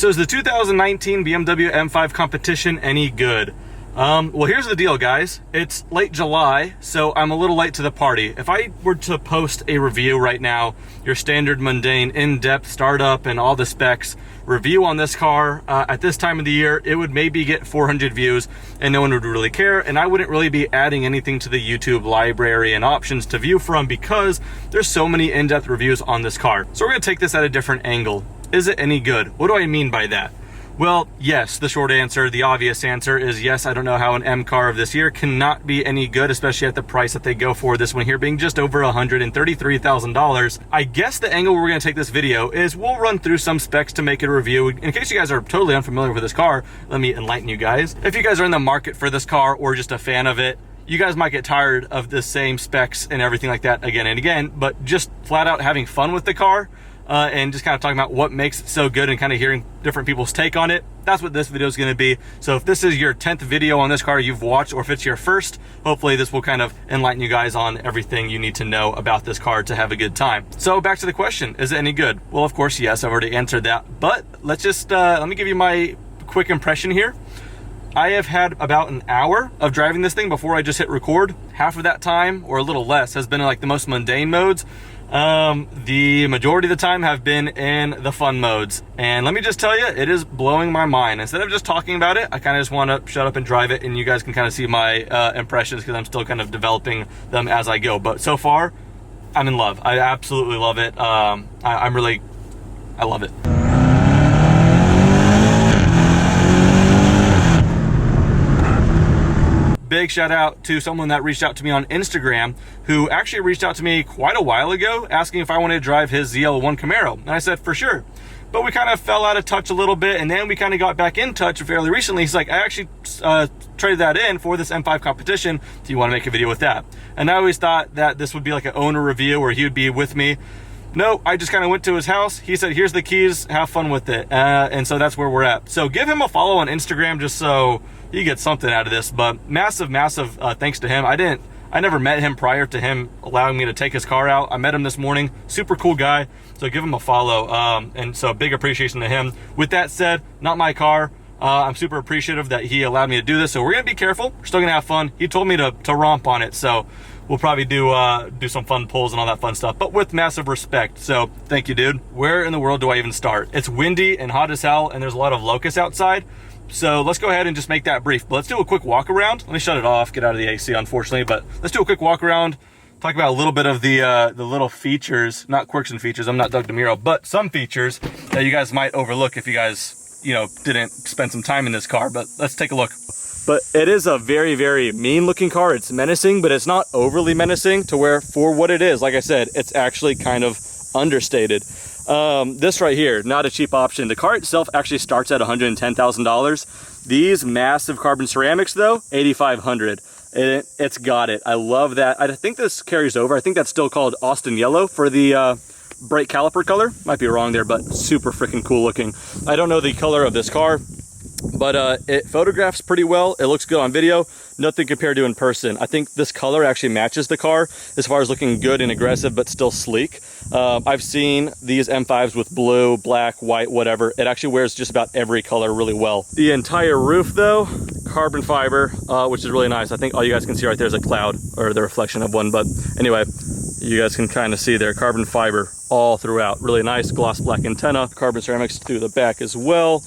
So is the 2019 BMW M5 competition any good? Well, here's the deal, guys. It's late July, so I'm a little late to the party. If I were to post a review right now, your standard mundane, in-depth startup and all the specs review on this car at this time of the year, it would maybe get 400 views and no one would really care, and I wouldn't really be adding anything to the YouTube library and options to view from because there's so many in-depth reviews on this car. So we're gonna take this at a different angle. Is it any good? What do I mean by that? Well, yes, the short answer, the obvious answer is yes. I don't know how an M car of this year cannot be any good, especially at the price that they go for. This one here being just over $133,000. I guess the angle we're gonna take this video is we'll run through some specs to make it a review. In case you guys are totally unfamiliar with this car, let me enlighten you guys. If you guys are in the market for this car or just a fan of it, you guys might get tired of the same specs and everything like that again and again, but just flat out having fun with the car, and just kind of talking about what makes it so good and kind of hearing different people's take on it. That's what this video is going to be. So if this is your 10th video on this car you've watched, or if it's your first, hopefully this will kind of enlighten you guys on everything you need to know about this car to have a good time. So back to the question, is it any good? Well, of course, yes, I've already answered that, but let's just, let me give you my quick impression here. I have had about an hour of driving this thing before I just hit record. Half of that time, or a little less, has been in like the most mundane modes. The majority of the time have been in the fun modes, and let me just tell you, it is blowing my mind. Instead of just talking about it, I kind of just want to shut up and drive it, and you guys can kind of see my impressions because I'm still kind of developing them as I go. But so far, I'm in love. I absolutely love it. I love it. Big shout out to someone that reached out to me on Instagram who actually reached out to me quite a while ago asking if I wanted to drive his ZL1 Camaro. And I said, for sure. But we kind of fell out of touch a little bit, and then we kind of got back in touch fairly recently. He's like, I actually traded that in for this M5 competition. Do you want to make a video with that? And I always thought that this would be like an owner review where he would be with me. No, I just kind of went to his house. He said, here's the keys, have fun with it. And so that's where we're at. So give him a follow on Instagram just so you get something out of this. But massive thanks to him. I never met him prior to him allowing me to take his car out. I met him this morning. Super cool guy. So give him a follow. And so big appreciation to him. With that said, not my car. I'm super appreciative that he allowed me to do this. So we're gonna be careful. We're still gonna have fun. He told me to romp on it. So we'll probably do some fun pulls and all that fun stuff, but with massive respect. So thank you, dude. Where in the world do I even start? It's windy and hot as hell, and there's a lot of locusts outside. So let's go ahead and just make that brief. But let's do a quick walk around. Let me shut it off, get out of the AC, unfortunately, but let's do a quick walk around. Talk about a little bit of the little features, not quirks and features. I'm not Doug DeMuro, but some features that you guys might overlook if you guys, you know, didn't spend some time in this car. But let's take a look. But it is a very, very mean looking car. It's menacing, but it's not overly menacing to where, for what it is, like I said, it's actually kind of understated. This right here, not a cheap option. The car itself actually starts at $110,000. These massive carbon ceramics though, $8,500. It's got it. I love that. I think this carries over. I think that's still called Austin Yellow for the brake caliper color. Might be wrong there, but super freaking cool looking. I don't know the color of this car, but it photographs pretty well. It looks good on video. Nothing compared to in person. I think this color actually matches the car as far as looking good and aggressive, but still sleek. I've seen these M5s with blue, black, white, whatever. It actually wears just about every color really well. The entire roof though, carbon fiber, which is really nice. I think all you guys can see right there is a cloud or the reflection of one, but anyway, you guys can kind of see there, carbon fiber all throughout. Really nice gloss black antenna, carbon ceramics through the back as well.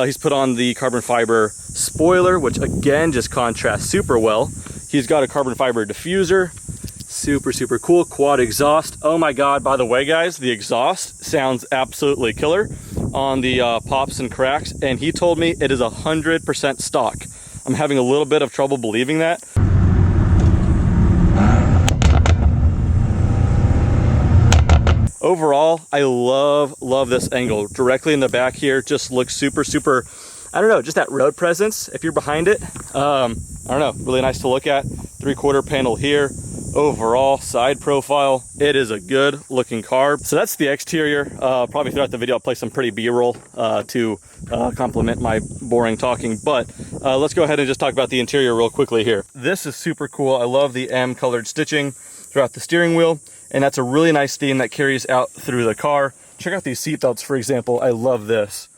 He's put on the carbon fiber spoiler, which again just contrasts super well. He's got a carbon fiber diffuser, super cool. Quad exhaust. Oh my god, by the way guys, the exhaust sounds absolutely killer on the pops and cracks, and he told me it is 100% stock. I'm having a little bit of trouble believing that. Overall, I love this angle. Directly in the back here, just looks super, I don't know, just that road presence if you're behind it. I don't know, really nice to look at. 3/4 panel here. Overall, side profile, it is a good looking car. So that's the exterior. Probably throughout the video I'll play some pretty B-roll to complement my boring talking, but let's go ahead and just talk about the interior real quickly here. This is super cool. I love the M colored stitching throughout the steering wheel, and that's a really nice theme that carries out through the car. Check out these seat belts, for example. I love this.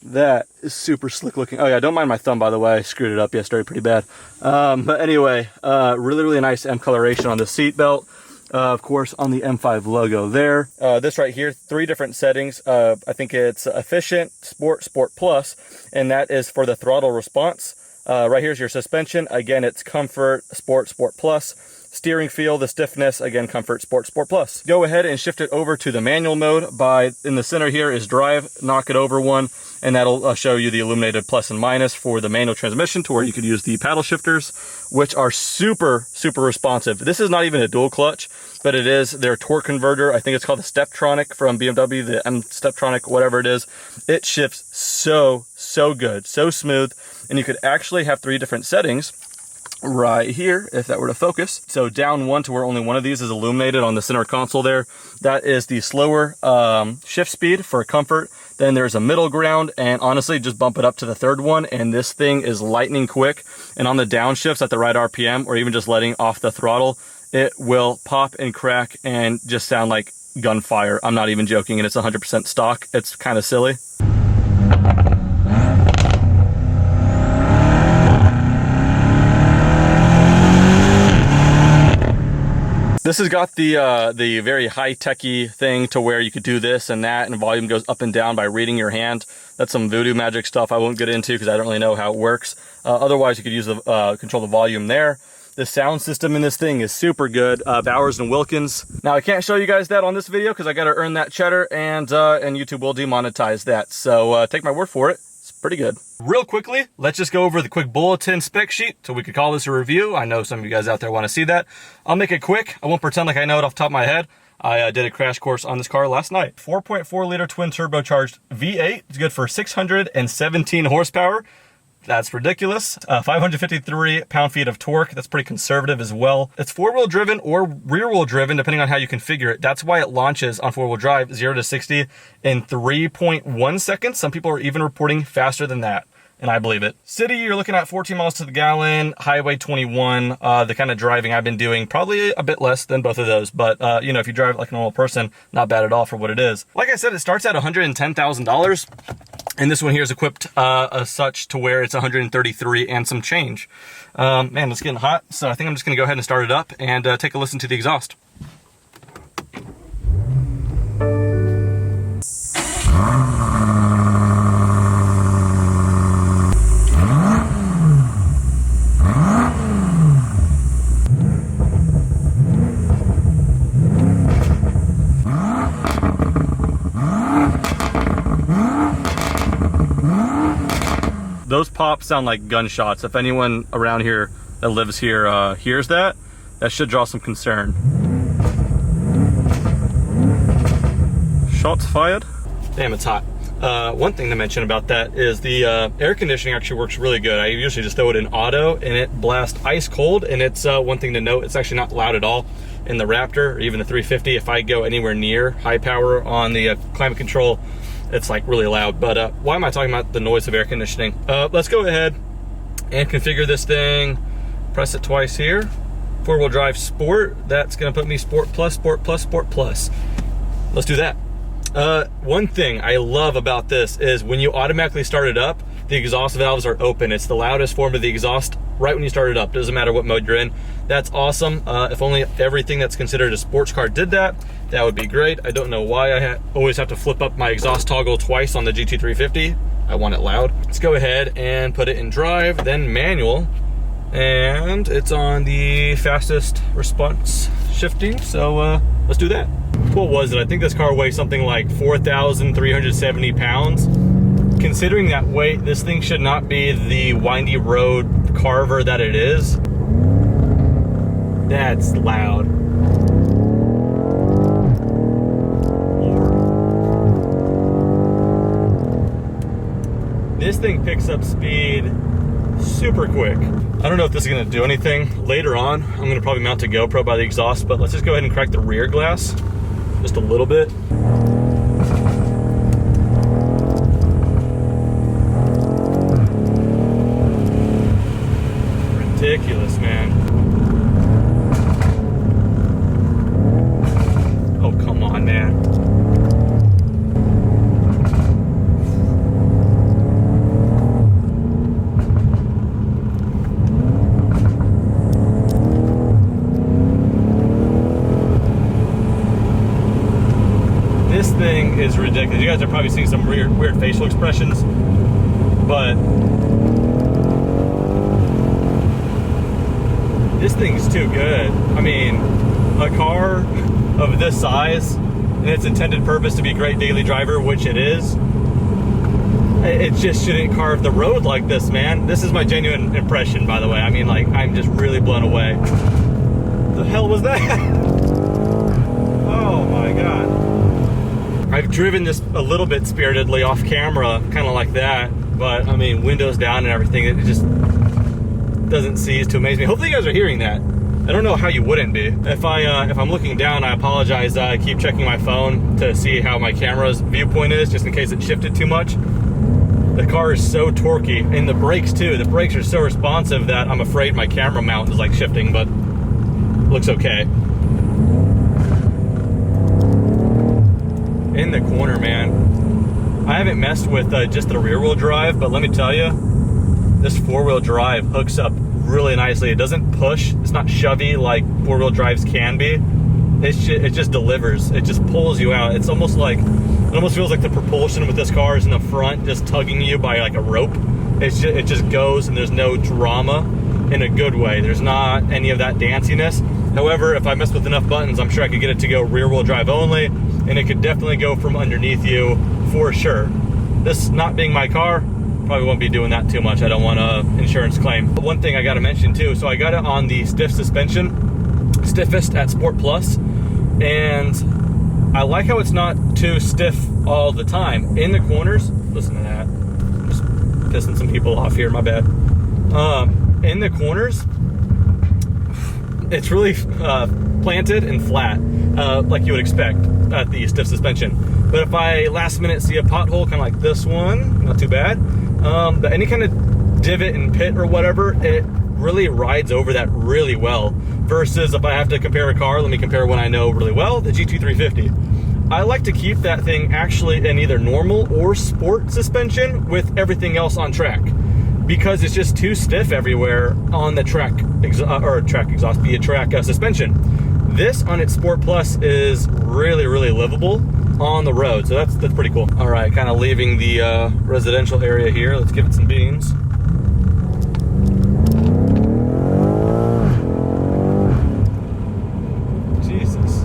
That is super slick looking. Oh yeah, don't mind my thumb, by the way. I screwed it up yesterday pretty bad. But anyway, really, really nice M coloration on the seat belt. Of course, on the M5 logo there. This right here, 3 different settings. I think it's efficient, sport, sport plus, and that is for the throttle response. Right here's your suspension. Again, it's comfort, sport, sport plus. Steering feel, the stiffness, again, comfort, sport, sport plus. Go ahead and shift it over to the manual mode by, in the center here is drive, knock it over one, and that'll show you the illuminated plus and minus for the manual transmission to where you could use the paddle shifters, which are super, super responsive. This is not even a dual clutch, but it is their torque converter. I think it's called the Steptronic from BMW, the M Steptronic, whatever it is. It shifts so good, so smooth, and you could actually have 3 different settings right here, if that were to focus. So down one to where only one of these is illuminated on the center console there. That is the slower shift speed for comfort. Then there's a middle ground, and honestly, just bump it up to the 3rd one, and this thing is lightning quick. And on the downshifts at the right RPM, or even just letting off the throttle, it will pop and crack and just sound like gunfire. I'm not even joking, and it's 100% stock. It's kind of silly. This has got the very high-techy thing to where you could do this and that, and volume goes up and down by reading your hand. That's some voodoo magic stuff I won't get into because I don't really know how it works. Otherwise, you could use the control the volume there. The sound system in this thing is super good. Bowers and Wilkins. Now, I can't show you guys that on this video because I got to earn that cheddar, and YouTube will demonetize that. So take my word for it. It's pretty good. Real quickly, let's just go over the quick bulletin spec sheet so we could call this a review. I know some of you guys out there want to see that. I'll make it quick. I won't pretend like I know it off the top of my head. I did a crash course on this car last night. 4.4 liter twin turbocharged V8. It's good for 617 horsepower. That's ridiculous. 553 pound-feet of torque. That's pretty conservative as well. It's 4-wheel driven or rear-wheel driven, depending on how you configure it. That's why it launches on 4-wheel drive 0 to 60 in 3.1 seconds. Some people are even reporting faster than that, and I believe it. City, you're looking at 14 miles to the gallon. Highway, 21. The kind of driving I've been doing, probably a bit less than both of those. But, you know, if you drive like a normal person, not bad at all for what it is. Like I said, it starts at $110,000. And this one here is equipped as such to where it's 133 and some change. Man, it's getting hot, so I think I'm just gonna go ahead and start it up and take a listen to the exhaust. Those pops sound like gunshots. If anyone around here that lives here hears that, that should draw some concern. Shots fired. Damn, it's hot. One thing to mention about that is the air conditioning actually works really good. I usually just throw it in auto and it blasts ice cold, and it's one thing to note, it's actually not loud at all in the Raptor or even the 350. If I go anywhere near high power on the climate control, it's like really loud. But why am I talking about the noise of air conditioning? Let's go ahead and configure this thing. Press it twice here. 4-wheel drive sport. That's gonna put me sport plus, sport plus, sport plus. Let's do that. One thing I love about this is when you automatically start it up, the exhaust valves are open. It's the loudest form of the exhaust right when you start it up. Doesn't matter what mode you're in. That's awesome. If only everything that's considered a sports car did that, that would be great. I don't know why I always have to flip up my exhaust toggle twice on the GT350. I want it loud. Let's go ahead and put it in drive, then manual. And it's on the fastest response shifting, so let's do that. What was it? I think this car weighs something like 4,370 pounds. Considering that weight, this thing should not be the windy road carver that it is. That's loud. Lord. This thing picks up speed super quick. I don't know if this is gonna do anything. Later on, I'm gonna probably mount a GoPro by the exhaust, but let's just go ahead and crack the rear glass just a little bit. Ridiculous, man. Oh, come on, man. thing is ridiculous. You guys are probably seeing some weird facial expressions, but this thing's too good. I mean, a car of this size and its intended purpose to be a great daily driver, which it is, it just shouldn't carve the road like this, man. This is my genuine impression, by the way. I mean, like, I'm just really blown away. The hell was that? Oh my God. I've driven this a little bit spiritedly off camera, kind of like that, but I mean, windows down and everything, it just doesn't cease to amaze me. Hopefully you guys are hearing that. I don't know how you wouldn't be. If I'm looking down, I apologize. I keep checking my phone to see how my camera's viewpoint is, just in case it shifted too much. The car is so torquey, and the brakes too. The brakes are so responsive that I'm afraid my camera mount is like shifting, but looks okay. In the corner, man. I haven't messed with just the rear wheel drive, but let me tell you, this 4-wheel drive hooks up really nicely. It doesn't push. It's not shovey like 4-wheel drives can be. It just delivers. It just pulls you out. It's almost like, it almost feels like the propulsion with this car is in the front, just tugging you by like a rope. It just goes, and there's no drama in a good way. There's not any of that danciness. However, if I mess with enough buttons, I'm sure I could get it to go rear wheel drive only, and it could definitely go from underneath you for sure. This not being my car, probably won't be doing that too much. I don't want an insurance claim. But one thing I got to mention too, so I got it on the stiff suspension, stiffest at Sport Plus, and I like how it's not too stiff all the time. In the corners, listen to that. I'm just pissing some people off here, my bad. In the corners, it's really planted and flat, like you would expect at the stiff suspension. But if I last minute see a pothole, kind of like this one, not too bad. But any kind of divot and pit or whatever, it really rides over that really well. Versus if I have to compare a car, let me compare one I know really well, the GT350. I like to keep that thing actually in either normal or sport suspension with everything else on track, because it's just too stiff everywhere on the track suspension. This on its Sport Plus is really, really livable on the road, so that's pretty cool. All right, kind of leaving the residential area here. Let's give it some beans. Jesus.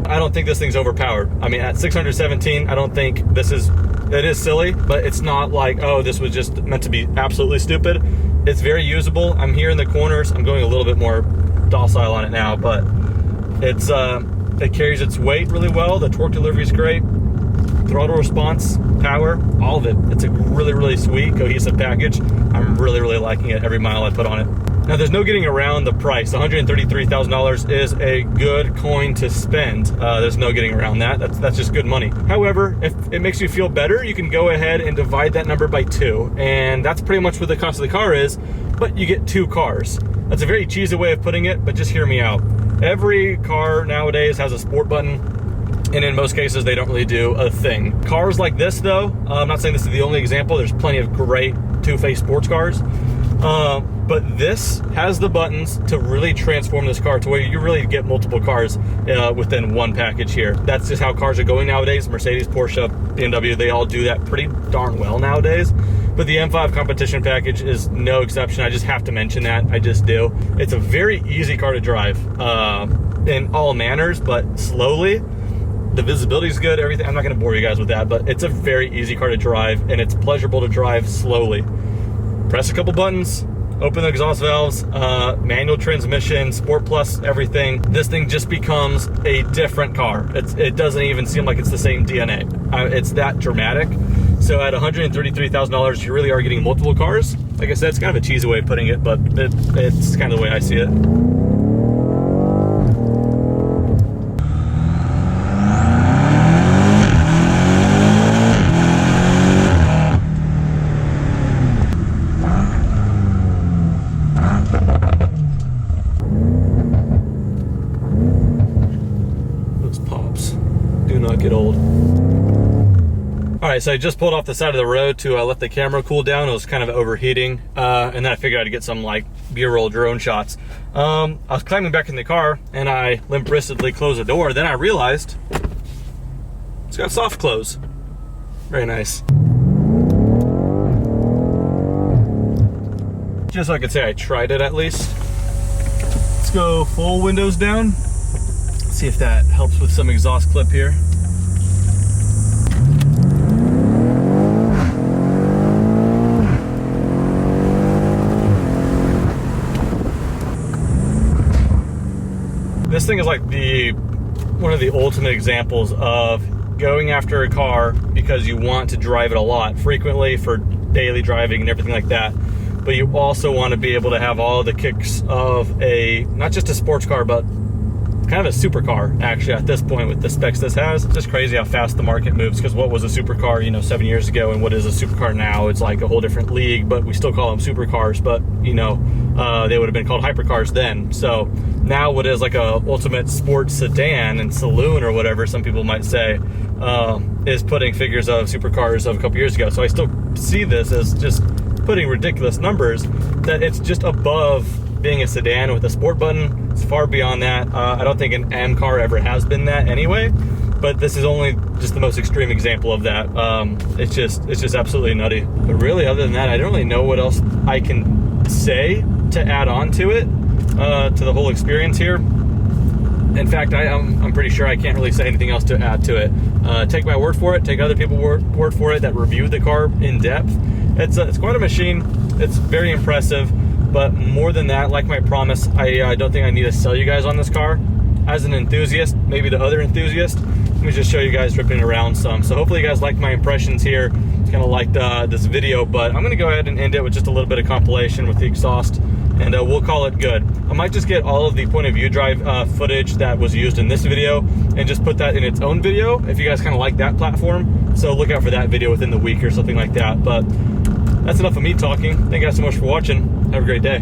I don't think this thing's overpowered. I mean, at 617, I don't think it is silly, but it's not like, oh, this was just meant to be absolutely stupid. It's very usable. I'm here in the corners. I'm going a little bit more docile on it now, but it carries its weight really well. The torque delivery is great. Throttle response, power, all of it. It's a really, really sweet, cohesive package. I'm really, really liking it every mile I put on it. Now, there's no getting around the price. $133,000 is a good coin to spend. There's no getting around that. That's just good money. However, if it makes you feel better, you can go ahead and divide that number by 2. And that's pretty much what the cost of the car is, but you get 2 cars. That's a very cheesy way of putting it, but just hear me out. Every car nowadays has a sport button, and in most cases, they don't really do a thing. Cars like this, though, I'm not saying this is the only example. There's plenty of great two-face sports cars. But this has the buttons to really transform this car to where you really get multiple cars within one package here. That's just how cars are going nowadays. Mercedes, Porsche, BMW, they all do that pretty darn well nowadays. But the M5 competition package is no exception. I just have to mention that. I just do. It's a very easy car to drive in all manners, but slowly. The visibility is good, everything. I'm not going to bore you guys with that, but it's a very easy car to drive, and it's pleasurable to drive slowly. Press a couple buttons, open the exhaust valves, manual transmission, Sport Plus, everything. This thing just becomes a different car. It doesn't even seem like it's the same DNA. It's that dramatic. So at $133,000, you really are getting multiple cars. Like I said, it's kind of a cheesy way of putting it, but it's kind of the way I see it. Get old. All right, so I just pulled off the side of the road to let the camera cool down. It was kind of overheating, and then I figured I'd get some like B-roll drone shots. I was climbing back in the car, and I limp-wristedly closed the door. Then I realized it's got soft close. Very nice. Just so I could say I tried it at least. Let's go full windows down. Let's see if that helps with some exhaust clip here. This thing is like one of the ultimate examples of going after a car because you want to drive it a lot, frequently for daily driving and everything like that. But you also want to be able to have all the kicks of not just a sports car, but kind of a supercar, actually, at this point with the specs this has. It's just crazy how fast the market moves, because what was a supercar, 7 years ago, and what is a supercar now? It's like a whole different league, but we still call them supercars, but they would have been called hypercars then. So now what is like a ultimate sports sedan and saloon, or whatever some people might say, is putting figures of supercars of a couple years ago. So I still see this as just putting ridiculous numbers, that it's just above being a sedan with a sport button. It's far beyond that. I don't think an M car ever has been that anyway, but this is only just the most extreme example of that. It's just absolutely nutty. But really, other than that, I don't really know what else I can say to add on to it, to the whole experience here. In fact, I'm pretty sure I can't really say anything else to add to it. Take my word for it. Take other people's word for it that reviewed the car in depth. It's quite a machine. It's very impressive. But more than that, like my promise, I don't think I need to sell you guys on this car. As an enthusiast, maybe the other enthusiast, let me just show you guys ripping around some. So hopefully you guys liked my impressions here. Kind of liked this video, but I'm gonna go ahead and end it with just a little bit of compilation with the exhaust, and we'll call it good. I might just get all of the point of view drive footage that was used in this video and just put that in its own video, if you guys kind of like that platform. So look out for that video within the week or something like that. But that's enough of me talking. Thank you guys so much for watching. Have a great day.